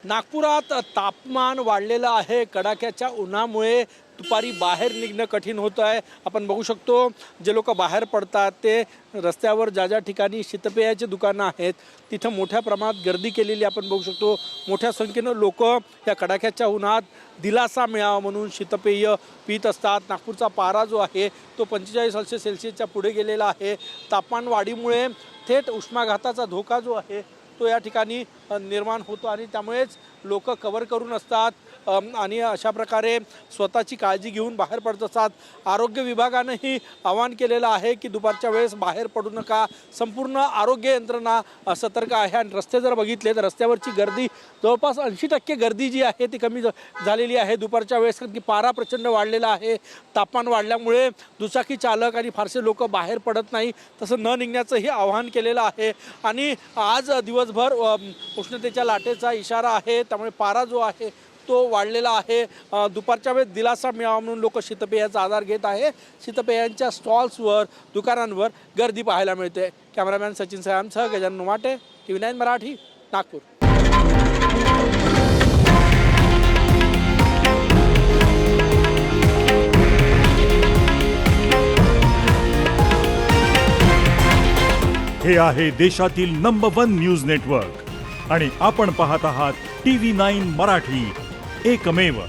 नागपुरात तापमान वाढलेलं आहे। कडाक्याच्या उन्हामुळे दुपारी बाहेर निघणं कठीण होतं आहे। आपण बघू शकतो जे लोक बाहेर पडतात ते रस्त्यावर ज्या ज्या ठिकाणी शीतपेयाचे दुकानं आहेत तिथं मोठ्या प्रमाणात गर्दी केलेली आपण बघू शकतो। मोठ्या संख्येनं लोक या कडाक्याच्या उन्हात दिलासा मिळावा म्हणून शीतपेय पीत असतात। नागपूरचा पारा जो आहे तो 45 सेल्सिअसच्या पुढे गेलेला आहे। तापमान वाढीमुळे थेट उष्माघाताचा धोका जो आहे तो या ठिकाणी निर्माण होतो आणि त्यामुळेच लोक कव्हर करून असतात आणि अशा प्रकारे स्वतःची काळजी घेऊन बाहेर पडत असतात। आरोग्य विभागानेही आवाहन केलेलं आहे की दुपारच्या वेळेस बाहेर पडू नका। संपूर्ण आरोग्य यंत्रणा सतर्क आहे आणि रस्ते जर बघितले तर रस्त्यावरची गर्दी जवळपास 80% गर्दी जी आहे ती कमी झालेली आहे दुपारच्या वेळेस, कारण की पारा प्रचंड वाढलेला आहे। तापमान वाढल्यामुळे दुचाकी चालक आणि फारसे लोक बाहेर पडत नाही, तसं न निघण्याचंही आवाहन केलेलं आहे। आणि आज दिवसभर उष्णतेच्या लाटेचा इशारा आहे, त्यामुळे पारा जो आहे तो वाढलेला आहे। दुपारच्या वेळेस दिलासा मिळावा म्हणून लोक शीतपेयाचा आधार घेत आहे। शीतपेयांच्या स्टॉल्सवर दुकानांवर गर्दी पाहायला मिळते। कॅमेरामॅन सचिन सयामसह गजानन उमाटे, TV9 मराठी, नागपूर। हे आहे देशातील नंबर 1 न्यूज नेटवर्क आणि आपण पाहत आहात TV9 मराठी, एकमेव।